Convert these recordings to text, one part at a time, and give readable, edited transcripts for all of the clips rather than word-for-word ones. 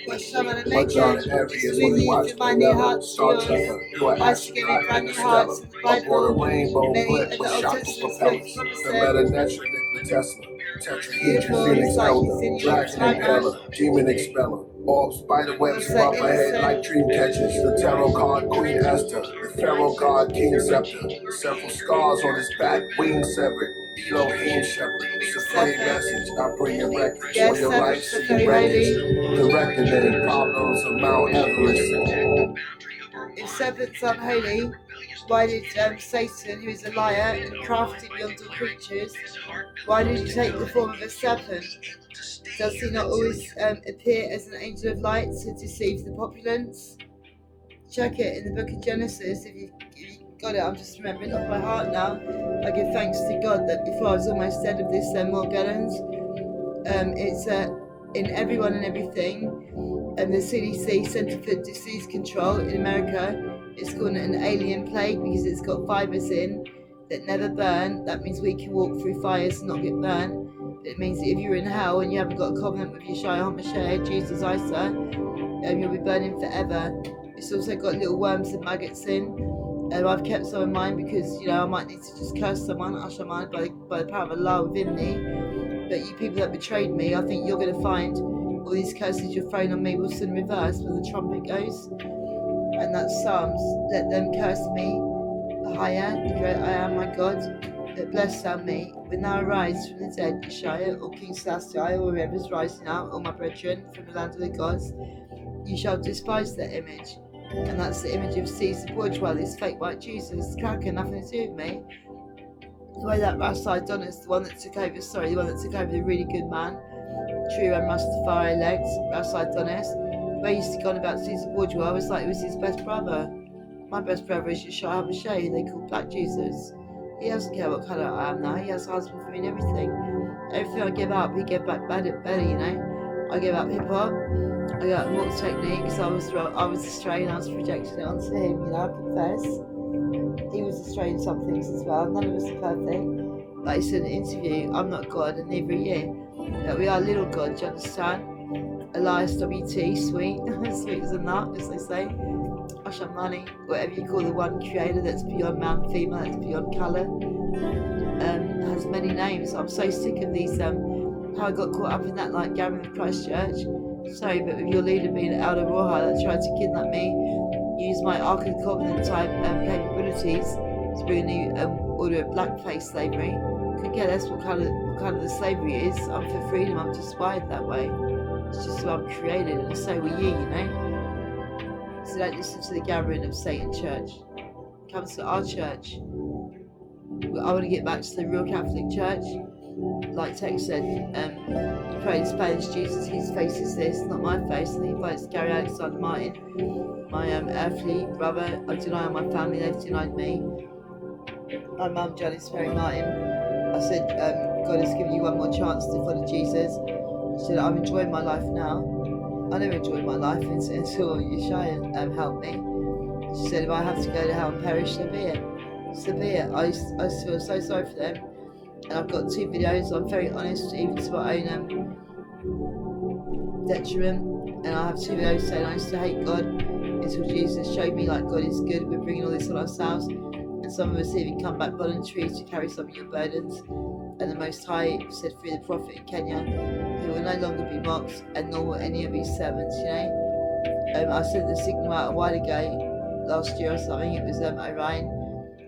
What shaman and naked, squeezy to my new hearts to yours. I should give me brand new hearts in the Bible. Many of the Old Testament scriptures opposite. Beautiful, it's like he's in your time. Demon expeller. All spider webs above my head like dream catchers. The tarot card Queen Esther. The pharaoh god King Scepter. Several scars on his back, wings severed. Elohim shepherd. Supreme message. I bring your records. Yes, For your life, so see very records. The reckoning problems of Mount Everest. If serpents unholy, why did Satan, who is a liar and crafty beyond all creatures, why did he take the form of a serpent? Does he not always appear as an angel of light to deceive the populace? Check it in the book of Genesis. If you got it, I'm just remembering off by heart now. I give thanks to God that before I was almost dead of this Morgellons, it's in everyone and everything. The CDC, Center for Disease Control in America, is calling it an alien plague because it's got fibers in that never burn. That means we can walk through fires and not get burned. It means that if you're in hell and you haven't got a covenant with Yeshua HaMashiach, Jesus Isa, you'll be burning forever. It's also got little worms and maggots in. I've kept some in mine because, I might need to just curse someone, Ashaman, by the power of Allah within me. But you people that betrayed me, I think you're going to find all these curses you're throwing on me will soon reverse when the trumpet goes. And that's Psalms. Let them curse me, the higher, the great I am, my God, that bless thou me. When thou arise from the dead, Yeshua, or King Celestial, or whoever's rising out, or my brethren from the land of the gods, you shall despise that image. And that's the image of Caesar Borgia, this fake white Jesus, cracker, nothing to do with me. The way that Rasta Adonis, the one that took over the really good man, true and Rastafari legs, Rasta Adonis, the way he used to go on about Caesar Borgia, I was like, it was his best brother. My best brother is Yeshua HaMashiach, who they call Black Jesus. He doesn't care what colour I am now, he has a husband for me and everything. Everything I give up, he gave back better, I gave up hip hop, I gave up walk technique, because I was astray and I was projecting it onto him, I confess. He was astray in some things as well, none of us are perfect. Like he said in an interview, I'm not God and neither are you. But we are little God, do you understand? Elias WT, sweet, sweet as a nut, as they say. Ashamani, whatever you call the one creator that's beyond man, female, that's beyond colour, has many names. I'm so sick of these, how I got caught up in that like gathering of Christchurch. Sorry, but with your leader being Elder Roja that tried to kidnap me, use my Ark of the Covenant type capabilities to bring a new order of blackface slavery. Couldn't care less what kind of the slavery is. I'm for freedom, I'm just wired that way. It's just who I'm created, and so were you, So don't listen to the gathering of Satan Church. Come to our church. I want to get back to the real Catholic Church. Like Tex said, pray in Spanish, Jesus, his face is this, not my face. And he invites Gary Alexander Martin, my earthly brother. I deny my family, they've denied me. My mum, Janice Perry Martin. I said, God has given you one more chance to follow Jesus. She said, I'm enjoying my life now. I never enjoyed my life until Yeshua helped me. She said, if I have to go to hell and perish, so be it. So be it. I feel so sorry for them. And I've got 2 videos, I'm very honest, even to my own detriment. And I have 2 videos saying I used to hate God until Jesus showed me like God is good. We're bringing all this on ourselves. And some of us even come back voluntarily to carry some of your burdens. And the Most High said through the prophet in Kenya, he will no longer be mocked, and nor will any of his servants, I sent the signal out a while ago, last year or something. It was Orion,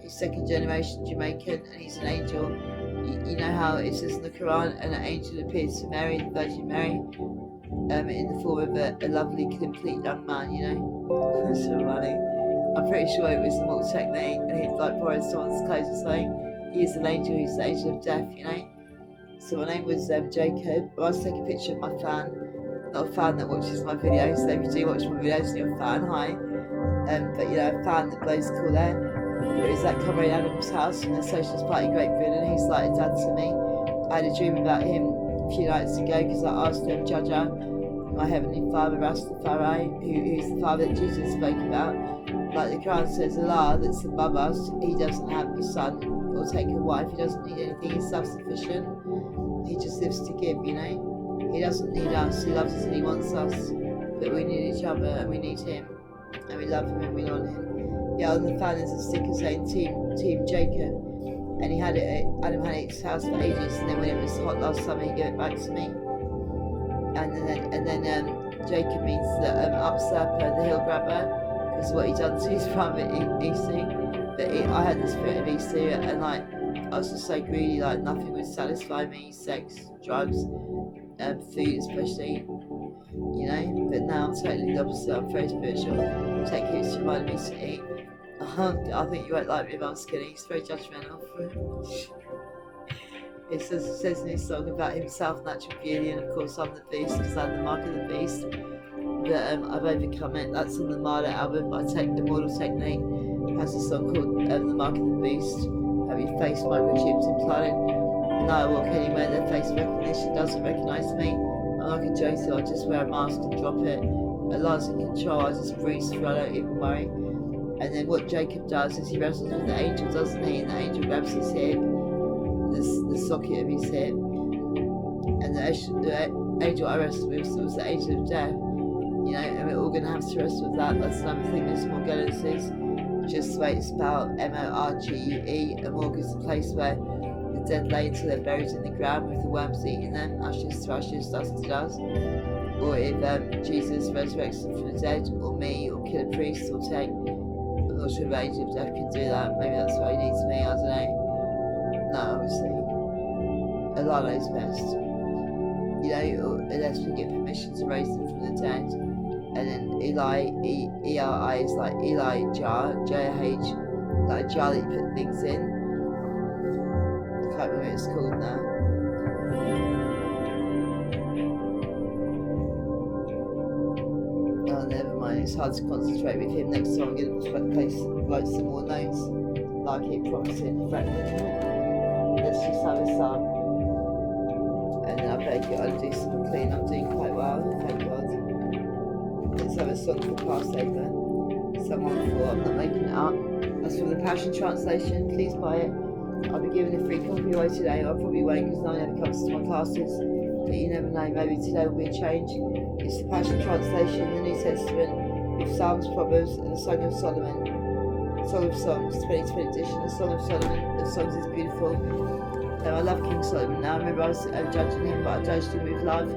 he's 2nd generation Jamaican, and he's an angel. You know how it says in the Quran, and an angel appeared to Mary, the Virgin Mary, in the form of a lovely, complete young man, That's so funny. I'm pretty sure it was a mortal technique, and he'd like borrowed someone's clothes or something. He is an angel, he's the angel of death, So my name was Jacob. I was taking a picture of my fan. Not a fan that watches my videos, so if you do watch my videos and you're a fan, hi. But a fan that blows cool air. It was at Comrade Adam's house from the Socialist Party Great Britain, and he's like a dad to me. I had a dream about him a few nights ago because I asked him, Judgah, my heavenly father Rastafari, who's the father that Jesus spoke about. Like the Quran says, Allah that's above us, he doesn't have a son or take a wife, he doesn't need anything, he's self-sufficient. He just lives to give, He doesn't need us, he loves us and he wants us. But we need each other and we need him. And we love him and we want him. Yeah, on the fan there's a sticker saying Team Jacob. And he had it, Adam had it at his house for ages, and then when it was hot last summer, he gave it back to me. And then Jacob means the usurper, the hill grabber, because what he done to his private Esau. But I had the spirit of Esau, and like I was just so greedy, like nothing would satisfy me, sex, drugs, food especially, you know. But now I'm totally the opposite. I'm very spiritual. Take keeps reminding me to eat. I think you won't like me if I'm skinny. It's very judgmental. It says in his song about himself, natural beauty, and of course I'm the beast because I'm the mark of the beast. But I've overcome it. That's on the Martyr album by the Mortal Technique. Has a song called The Mark of the Beast. Have your face microchips implanted? Now I walk anywhere, their face recognition doesn't recognise me. I'm like a Josie, I just wear a mask and drop it. Allah's in control, I just breathe through, I don't even worry. And then what Jacob does is he wrestles with the angel, doesn't he? And the angel grabs his hip, the socket of his hip. And the angel I wrestled with was the angel of death. You know, and we're all going to have to wrestle with that. That's another thing this Morgellons is. Just the way it's spelled, M-O-R-G-U-E. A morgue is a place where the dead lay until they're buried in the ground with the worms eating them, ashes to ashes, dust to dust. Or if Jesus resurrects them from the dead, or me, or kill a priest, or take... I'm not sure if angel of death can do that. Maybe that's what he needs me, I don't know. No, obviously. Allah knows best. You know, unless we get permission to raise them from the dead. And then Eli is like Elijah, J-H, like a jar that you put things in. I can't remember what it's called now. Oh, never mind, it's hard to concentrate with him. Next time I'm going to write some more notes. Like I keep promising. Let's just have a song. And then I better get on and do some clean. I'm doing quite well, thank God. Let's have a song for Passover. Someone thought I'm not making it up. That's from the Passion Translation. Please buy it. I'll be giving a free copy away today. I probably won't because no one ever comes to my classes. But you never know, maybe today will be a change. It's the Passion Translation, the New Testament, with Psalms, Proverbs, and the Song of Solomon. Song of Songs, 2020 edition. The Song of Solomon. The songs is beautiful. I love King Solomon. Now I remember I was judging him, but I judged him with love.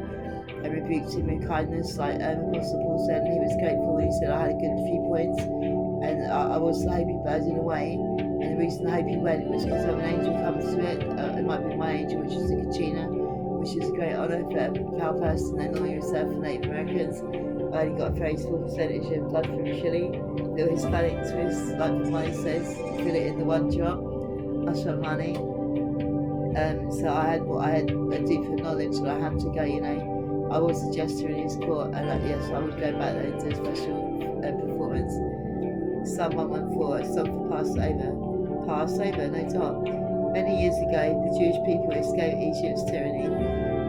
I rebuked him with kindness, like Apostle Paul said, and he was grateful when he said I had a good few points, and I was the happy bird in a way. And the reason the happy went was because an angel comes to it. It might be my angel, which is the Kachina, which is a great honour for a proud person. They normally reserved for Native Americans. I only got a very small percentage of blood from Chile. The Hispanic twist, like mine says, fill it in the one drop. That's my money. So I had a deeper knowledge that I had to go, you know. I was a jester in his court, and yes, I would go back there and do a special performance. Psalm 114, a song for Passover. Passover, no doubt. Many years ago, the Jewish people escaped Egypt's tyranny.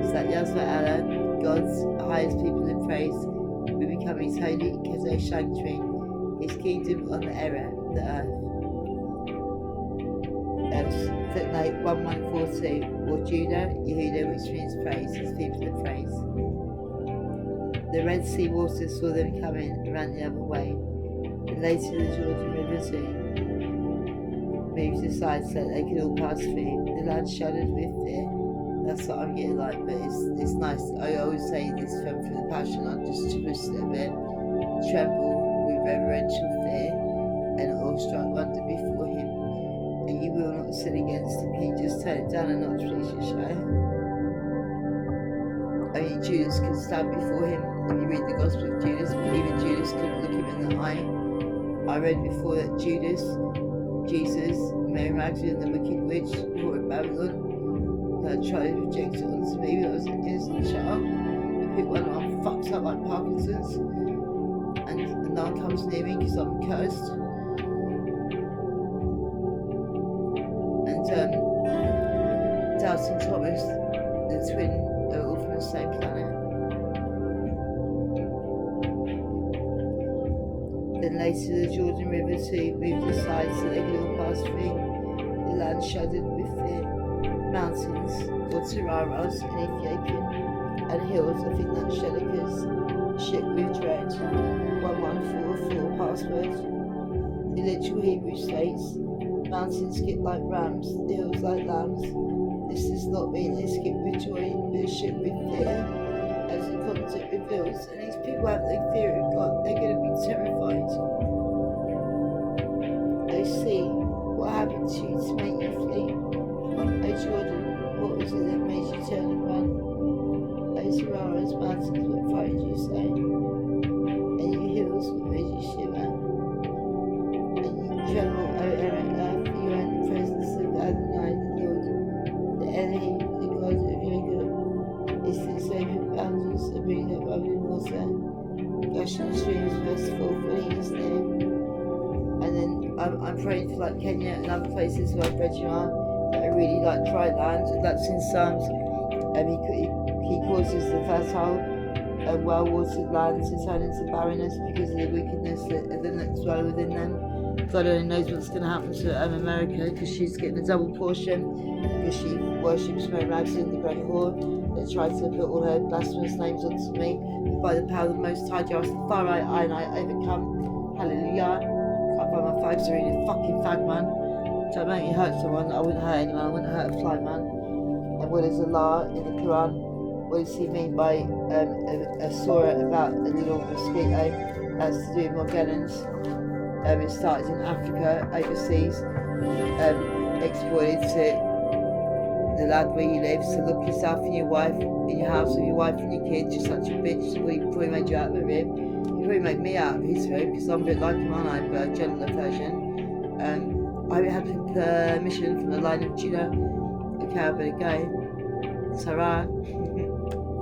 It's like Yahweh Allah, God's highest people in praise, will become his holy Kadosh sanctuary, his kingdom on the earth. Footnote 1142, or Judah, Yehuda, which means praise, his people of praise. The Red Sea waters saw them coming and ran the other way, and later the Jordan River too moved aside so that they could all pass through. The land shuddered with fear. That's what I'm getting like, but it's nice. I always say this from the Passion, I just twist it a bit. Tremble with reverential fear and awestruck wonder before him. And you will not sin against him. He just turn it down a notch, please, Yeshua. Only Judas could stand before him. When you read the Gospel of Judas, but even Judas couldn't look him in the eye. I read before that Judas, Jesus, Mary Magdalene, the wicked witch, poor in Babylon, that tried to reject it onto me. I was an innocent child. I picked one up, I'm fucked up like Parkinson's, and no one comes near me because I'm cursed. Doubting Thomas, the twin, are all from the same planet. Then later the Jordan River too moved aside so they could all pass through. The land shuddered with fear. Mountains, or Tararas in Ethiopian, and hills. I think that's Shelika's ship we've trained. 1144 password. The literal Hebrew states, mountains skip like rams, the hills like lambs. This does not mean they skip with joy, but ship with fear, as the concept reveals. And these people have the fear of God, they're going to be terrified. They see what happened to you to make you flee. Oh Jordan, what was it that made you turn and run? Oh Sahara's mountains, what frightened you so? And you hills, what made you shiver? Tremble, O earth, you are in the presence of Adonai, the Lord, the Elohim, the God of Jacob. It's the sacred boundaries that bring up bubbling water, gushing streams burst forth when he is near. And then I'm praying for like Kenya and other places where I've read you are that are really like dry land. That's in Psalms. He causes the fertile and well-watered land to turn into barrenness because of the wickedness that dwell within them. God only knows what's going to happen to America because she's getting a double portion because she worships Mary Magdalene, the great whore, that tried to put all her blasphemous names onto me. But by the power of the Most High, Rastafari, I overcome. Hallelujah. Can't find my five, so really a fucking fag, man. Don't make me hurt someone. I wouldn't hurt anyone. I wouldn't hurt a fly, man. And what is Allah in the Quran? What does he mean by a surah about a little mosquito? That's to do with Morgellons. It started in Africa, overseas, exploited to the land where you live. So look yourself and your wife in your house with your wife and your kids. You're such a bitch. Well, he probably made you out of a rib. He probably made me out of his rib because I'm a bit like him, aren't I? But a gentler version. I had permission from the line of Judah. Okay, I better go. Sarah.